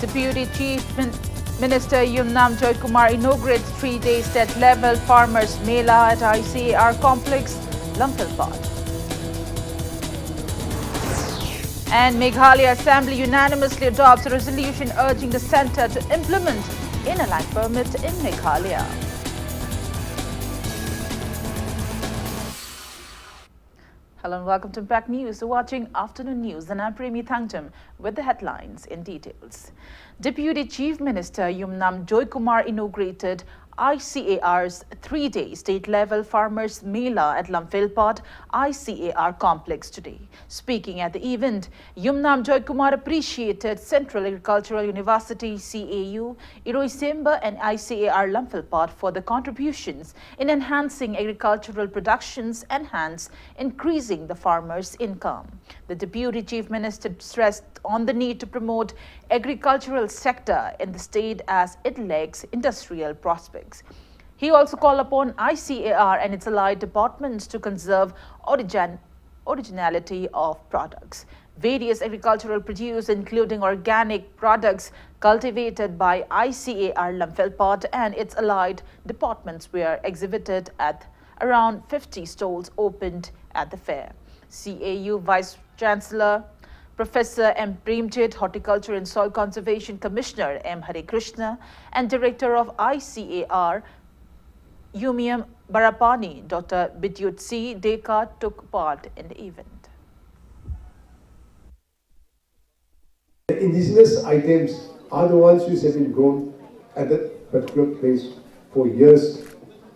Deputy Chief Minister Yumnam Joy Kumar inaugurates 3-day state-level Farmers Mela at ICAR Complex, Lumphilpot. And Meghalaya Assembly unanimously adopts a resolution urging the centre to implement inner line permit in Meghalaya. Hello and welcome to Impact News. You're watching Afternoon News and I'm Premi Thangtam with the headlines in details. Deputy Chief Minister Yumnam Joy Kumar inaugurated ICAR's 3-day state-level Farmers Mela at Lumphilpot ICAR complex today. Speaking at the event, Yumnam Joy Kumar appreciated Central Agricultural University CAU, Iroisemba and ICAR Lumphilpot for the contributions in enhancing agricultural productions and hence increasing the farmers' income. The Deputy Chief Minister stressed on the need to promote agricultural sector in the state as it lacks industrial prospects. He also called upon ICAR and its allied departments to conserve originality of products. Various agricultural produce, including organic products cultivated by ICAR Lumphilpot and its allied departments, were exhibited at around 50 stalls opened at the fair. CAU Vice Chancellor Professor M. Premjit, Horticulture and Soil Conservation Commissioner M. Hare Krishna, and Director of ICAR, Umiam Barapani, Dr. Bidyut C. Deka, took part in the event. The indigenous items are the ones which have been grown at that particular place for years,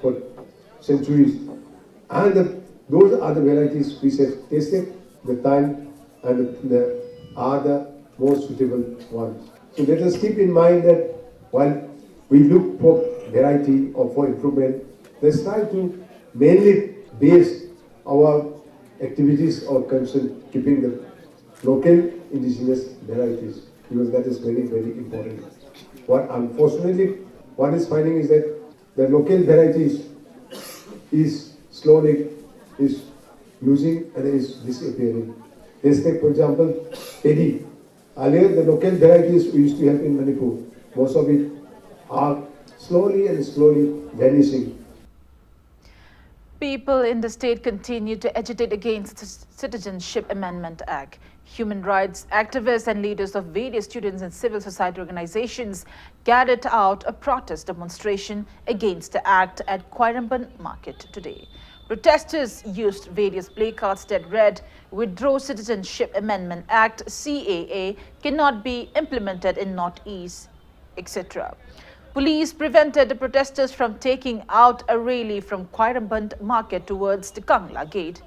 for centuries, and those are the varieties which have tasted the time and are the most suitable ones. So let us keep in mind that while we look for variety or for improvement, let's try to mainly base our activities or concern keeping the local indigenous varieties, because that is very, very important. What unfortunately one is finding is that the local varieties is slowly losing and is disappearing. Let's take, for example, paddy. Earlier, the local varieties we used to have in Manipur, most of it are slowly vanishing. People in the state continue to agitate against the Citizenship Amendment Act. Human rights activists and leaders of various students and civil society organizations carried out a protest demonstration against the act at Quairamban Market today. Protesters used various placards that read, "Withdraw Citizenship Amendment Act, CAA cannot be implemented in Northeast," etc. Police prevented the protesters from taking out a rally from Quairamban Market towards the Kangla Gate.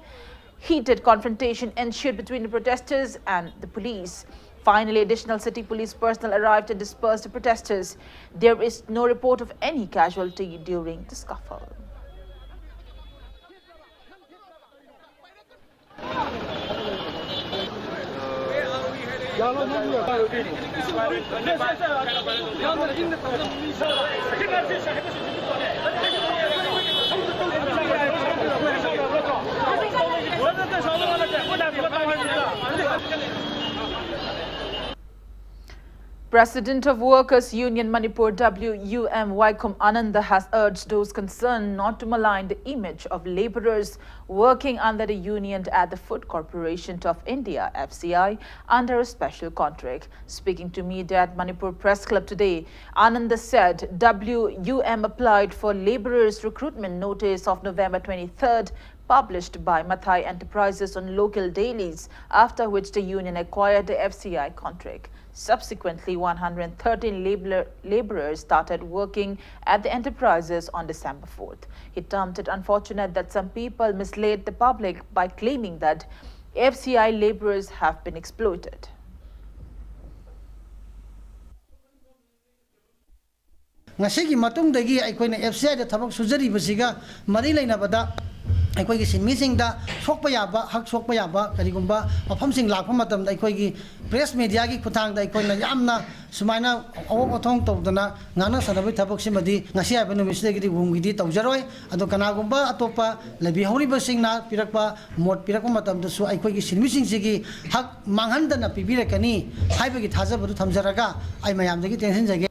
Heated confrontation ensued between the protesters and the police. Finally, additional city police personnel arrived and dispersed the protesters. There is no report of any casualty during the scuffle. President of Workers' Union Manipur WUM Vaikom Ananda has urged those concerned not to malign the image of labourers working under the union at the Food Corporation of India FCI under a special contract. Speaking to media at Manipur Press Club today, Ananda said WUM applied for labourers recruitment notice of November 23rd published by Mathai Enterprises on local dailies, after which the union acquired the FCI contract. Subsequently, 113 labourers started working at the enterprises on December 4th. He termed it unfortunate that some people misled the public by claiming that FCI labourers have been exploited. Ngasigi matungdagi aikoina FCI da thabak sujari basiga mari lainabada ꯑꯩꯈꯣꯏꯒꯤ ꯁꯤꯟꯃꯤꯁꯤꯡꯗ ꯁꯣꯛꯄ ꯌꯥꯕ ꯍꯛ ꯁꯣꯛꯄ ꯌꯥꯕ ꯀꯔꯤꯒꯨꯝꯕ ꯃꯐꯝꯁꯤꯡ ꯂꯥꯛꯄ ꯃꯇꯝꯗ ꯑꯩꯈꯣꯏꯒꯤ ꯄ꯭ꯔꯦꯁ ꯃꯤꯗꯤꯌꯥꯒꯤ ꯈꯨꯠꯊꯥꯡꯗ ꯑꯩꯈꯣꯏꯅ ꯌꯥꯝꯅ ꯁꯨꯃꯥꯏꯅ ꯑꯋꯣꯛ ꯑꯊꯣꯡ ꯇꯧꯗꯅ ꯉꯥꯡꯅ ꯁꯥꯟꯅꯕꯒꯤ ꯊꯕꯛꯁꯤꯃꯗꯤ ꯉꯁꯤ ꯍꯥꯏꯕ ꯅꯨꯃꯤꯠꯁꯤꯗꯒꯤꯗꯤ ꯋꯨꯝꯒꯤꯗꯤ ꯇꯧꯖꯔꯣꯏ ꯑꯗꯣ ꯀꯅꯥꯒꯨꯝꯕ ꯑꯇꯣꯞꯄ ꯂꯩꯕꯤꯍꯧꯔꯤꯕꯁꯤꯡꯅ ꯄꯤꯔꯛꯄ ꯃꯣꯠ ꯄꯤꯔꯛꯄ ꯃꯇꯝꯗꯁꯨ ꯑꯩꯈꯣꯏꯒꯤ ꯁꯤꯟꯃꯤꯁꯤꯡꯁꯤꯒꯤ ꯍꯛ ꯃꯥꯡꯍꯟꯗꯅ ꯄꯤꯕꯤꯔꯛꯀꯅꯤ ꯍꯥꯏꯕꯒꯤ ꯊꯥꯖꯕꯗꯨ ꯊꯝꯖꯔꯒ ꯑꯩ ꯃꯌꯥꯝꯗꯒꯤ ꯇꯦꯟꯁꯤꯟꯖꯒꯦ.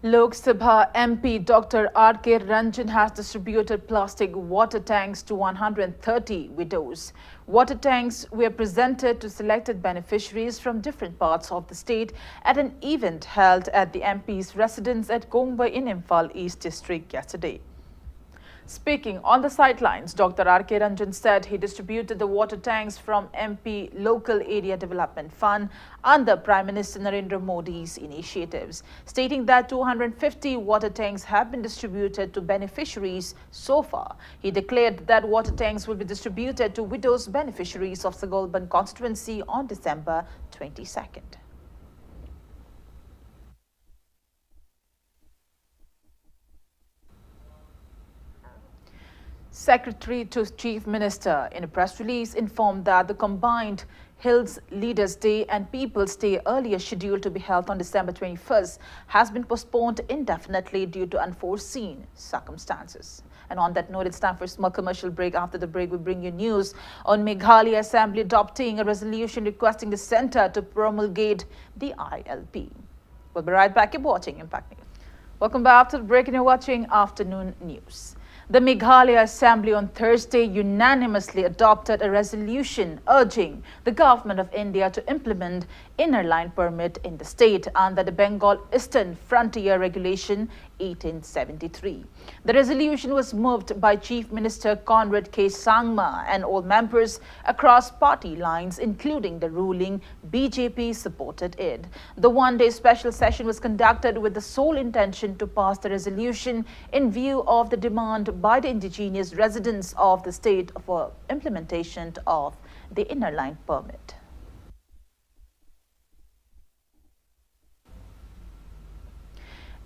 Lok Sabha MP Dr. R.K. Ranjan has distributed plastic water tanks to 130 widows. Water tanks were presented to selected beneficiaries from different parts of the state at an event held at the MP's residence at Gongba in Imphal East District yesterday. Speaking on the sidelines, Dr. R.K. Ranjan said he distributed the water tanks from MP Local Area Development Fund under Prime Minister Narendra Modi's initiatives, stating that 250 water tanks have been distributed to beneficiaries so far. He declared that water tanks will be distributed to widows beneficiaries of Sagolban constituency on December 22nd. Secretary to Chief Minister in a press release informed that the combined Hills Leaders Day and People's Day earlier scheduled to be held on December 21st has been postponed indefinitely due to unforeseen circumstances. And on that note, it's time for a small commercial break. After the break, we bring you news on Meghalaya Assembly adopting a resolution requesting the centre to promulgate the ILP. We'll be right back. Keep watching Impact News. Welcome back to the break and you're watching Afternoon News. The Meghalaya Assembly on Thursday unanimously adopted a resolution urging the Government of India to implement inner line permit in the state under the Bengal Eastern Frontier Regulation 1873. The resolution was moved by Chief Minister Conrad K. Sangma and all members across party lines, including the ruling BJP supported it. The one-day special session was conducted with the sole intention to pass the resolution in view of the demand by the indigenous residents of the state for implementation of the inner line permit.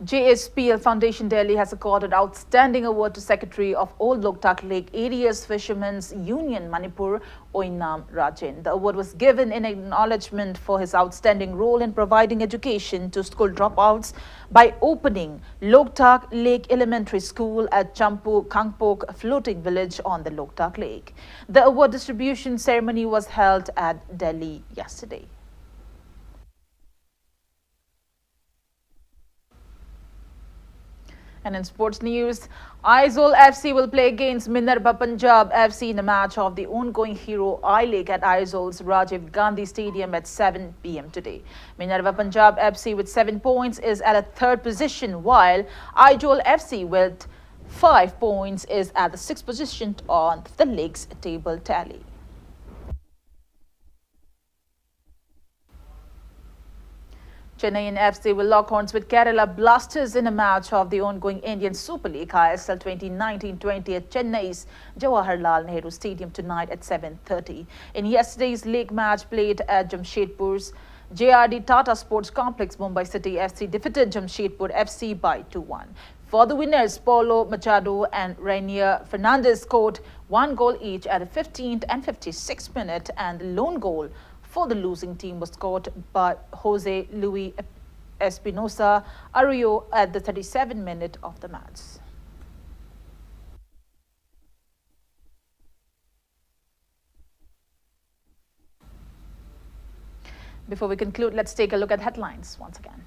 JSP Foundation Delhi has accorded outstanding award to Secretary of Old Loktak Lake Areas Fishermen's Union Manipur, Oinam Rajan. The award was given in acknowledgement for his outstanding role in providing education to school dropouts by opening Loktak Lake Elementary School at Champu Kangpok floating village on the Loktak Lake. The award distribution ceremony was held at Delhi yesterday. And in sports news, Aizawl FC will play against Minerva Punjab FC in a match of the ongoing Hero I-League at Aizawl's Rajiv Gandhi Stadium at 7 p.m. today. Minerva Punjab FC with 7 points is at a third position, while Aizawl FC with 5 points is at the sixth position on the league's table tally. Chennai FC will lock horns with Kerala Blasters in a match of the ongoing Indian Super League ISL 2019-20 at Chennai's Jawaharlal Nehru Stadium tonight at 7:30. In yesterday's league match played at Jamshedpur's JRD Tata Sports Complex, Mumbai City FC defeated Jamshedpur FC by 2-1. For the winners, Paulo Machado and Rainier Fernandez scored 1 goal each at the 15th and 56th minute, and the lone goal for the losing team was scored by Jose Luis Espinosa Arroyo at the 37th minute of the match. Before we conclude, let's take a look at headlines once again.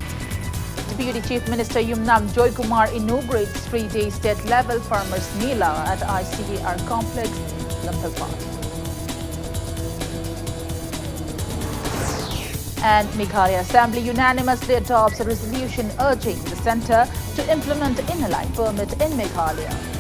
Deputy Chief Minister Yumnam Joykumar inaugurates 3-day state-level farmers' Mela at ICDR complex, Lampalpur. And Meghalaya Assembly unanimously adopts a resolution urging the centre to implement inner line permit in Meghalaya.